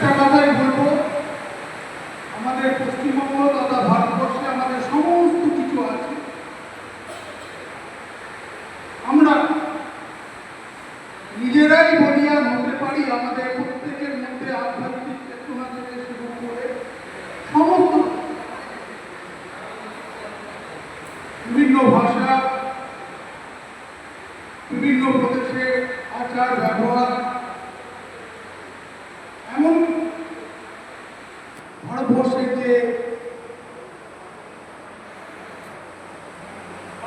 একটা কথাই বলবো, আমাদের পশ্চিমবঙ্গ তথা ভারতবর্ষে আমাদের সমস্ত কিছু আছে, আমরা নিজেরাই বলিয়ান হতে পারি। আমাদের প্রত্যেকের মধ্যে আধ্যাত্মিক চেতনা থেকে শুরু করে সমস্ত বিভিন্ন ভাষা, বিভিন্ন প্রদেশের আচার ব্যবহার, এমন ভারতবর্ষের যে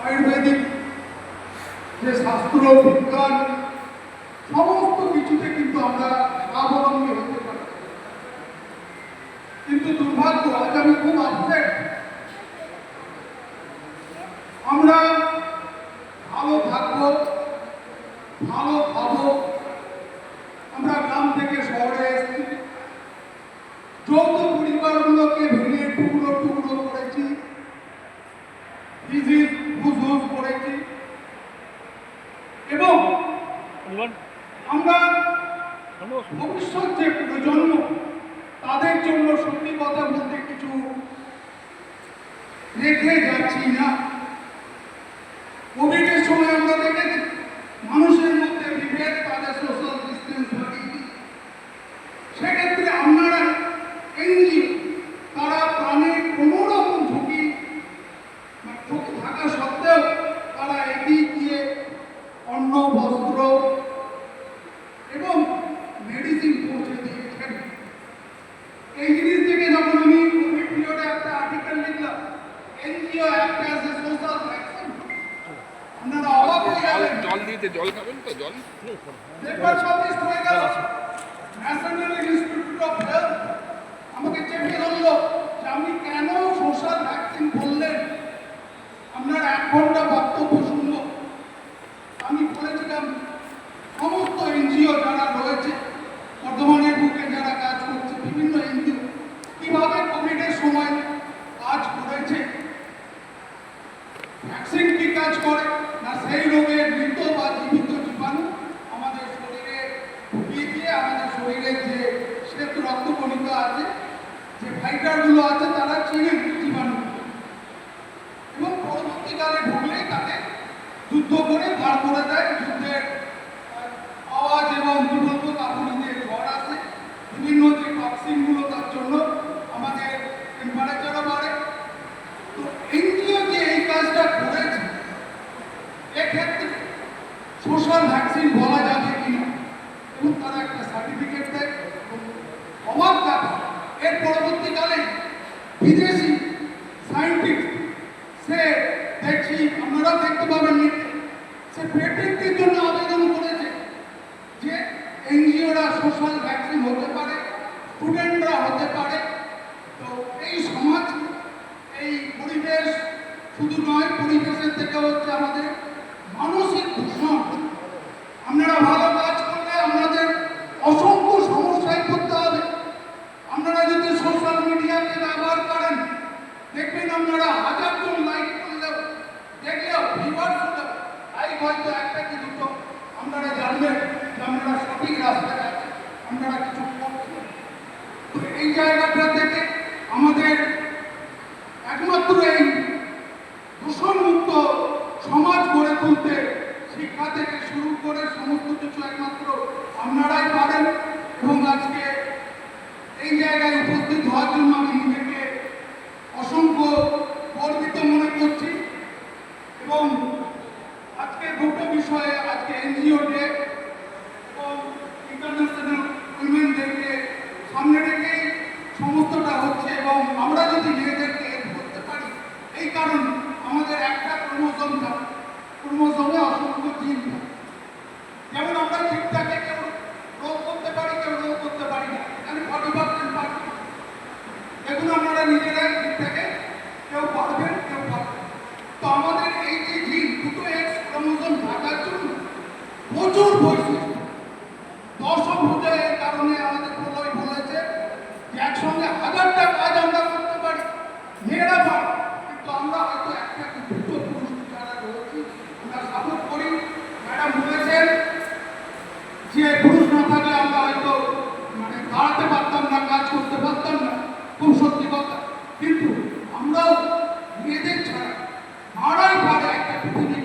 আয়ুর্বেদিক যে শাস্ত্র বিজ্ঞান, সমস্ত কিছুতে কিন্তু আমরা স্বাবলম্বী হতে পারি। কিন্তু দুর্ভাগ্য, আজ আমি খুব আপসেট, আমরা ভালো থাকবো, ভালো খাবো, আমরা গ্রাম থেকে শহরে এসেছি, যৌথ পরিবারগুলোকে ভেঙে টুকরো টুকরো করেছি, হুস করেছি, এবং আমরা ভবিষ্যৎ যে প্রজন্ম, তাদের জন্য সত্যি কথা বলতে কিছু রেখে যাচ্ছি না। কোভিডের সময় আমরা দেখেছি মানুষের মধ্যে বিভেদ, তাদের সোশ্যাল ডিস্টেন্স বাড়িয়ে, সেক্ষেত্রে আপনারা এনজিও, তারা প্রাণের কোনো রকম ঝুঁকি থাকা সত্ত্বেও তারা এগিয়ে গিয়ে অন্ন, বস্ত্র এবং মেডিসিন পৌঁছে দিয়েছেন। এই জিনিস থেকে যখন আমি কোভিড পিরিয়ডে একটা আর্টিকেল লিখলাম, NGO act as a social vaccine, আপনারা অবাক হয়ে গেলেন। জল দিতে, জল খাবেন তো? জল পেপার পাবলিশ হয়ে গেল, ন্যাশনাল ইনস্টিটিউট অফ হেলথ আমাকে চেপে ধরলো যে আপনি কেন সোশ্যাল ভ্যাকসিন বললেন, আপনার 1 ঘন্টা বক্তব্য শুনবো। আমি বলেছিলাম সমস্ত এনজিও যারা রয়েছে, বর্ধমানের বুকে যারা কাজ করছে, বিভিন্ন এনজিও কিভাবে কোভিডের সময় কাজ করেছে। ভ্যাকসিন কি কাজ করে না, সেই রোগের মৃত বা জীবিত জীবাণু আমাদের শরীরে ঢুকিয়ে দিয়ে আমাদের শরীরে যে শ্বেত রক্তকণিকা আছে, যে ফাইটারগুলো আছে, তারা চিনে জীবাণু, এবং পরবর্তীকালে ঢুকলে তাকে যুদ্ধ করে বার করে দেয়। যুদ্ধের আওয়াজ এবং কি বলবো কাপুরি যে ঝড় আসে, বিভিন্ন যে টক্সিনগুলো, তার জন্য আমাদের টেম্পারেচারও বাড়ে। তো এনজিও যে এই কাজটা করেছে, এক্ষেত্রে সোশ্যাল ভ্যাকসিন বলা যাবে কিনা, এবং তারা একটা সার্টিফিকেট দেয়। অবাক ব্যাপার, এর পরবর্তীকালে বিদেশি সায়েন্টিস্ট, সে দেখছি আপনারা দেখতে পাবেন, সে পেটেন্টের জন্য আবেদন করেছে যে এনজিওরা সোশ্যাল ভ্যাকসিন হতে পারে, স্টুডেন্টরা হতে পারে। তো এই সমাজ, এই পরিবেশ শুধু নয়, পরিবেশের থেকে হচ্ছে আমাদের মানসিক দূষণ। আপনারা ভালো কাজ করলে আপনাদের অসংখ্য সমস্যায় পড়তে হবে। আপনারা যদি সোশ্যাল মিডিয়াকে ব্যবহার করেন, দেখবেন আপনারা 1000 জন লাইক করলেও, দেখলেও, ভিউয়ার্স হলেও, লাইক হয়তো একটা কি দুটো, আপনারা জানবেন যে আপনারা সঠিক রাস্তায় আছেন, আপনারা কিছু করছেন। তো এই জায়গাটা থেকে আমাদের একমাত্র এই দূষণমুক্ত সমাজ গড়ে তুলতে শিক্ষা থেকে শুরু করে সমস্ত কিছু একমাত্র আপনারাই পারেন। এবং আজকে এই জায়গায় উপস্থিত হওয়ার জন্য আমি নিজেকে অসংখ্য গর্বিত মনে করছি। এবং আজকে দুটো বিষয়ে, আজকে এনজিও ডে এবং ইন্টারন্যাশনাল উইমেন ডেকে সামনে রেখেই সমস্তটা হচ্ছে। এবং আমরা যদি মেয়েদেরকে করতে পারি, এই কারণে আমাদের একটা ক্রোমোজোম থাকে, ক্রোমোজোমে অসংখ্য জিন থাকে। যেমন আমরা ঠিকঠাকে কেউ রোগ করতে পারি, কেউ রোগ করতে পারি না, এখানে 40% পারি। দেখুন আপনারা নিজেরাই ঠিকঠাকে কেউ পারবেন, কেউ পারবেন। তো আমাদের এই যে জিন, দুটো এক্স ক্রোমোজোম থাকার জন্য প্রচুর বৈশিষ্ট্য, দশভুজের কারণে আমাদের প্রলয় বলেছে যে একসঙ্গে 1000টা কাজ আমরা করতে পারি, মেয়েরা পারে। কিন্তু আমরা হয়তো একটা কি দুটো পুরুষ যারা রয়েছি, আমরা সাপোর্ট করি। ম্যাডাম বলেছেন যে পুরুষ না থাকলে আমরা হয়তো দাঁড়াতে পারতাম পৃথিবীর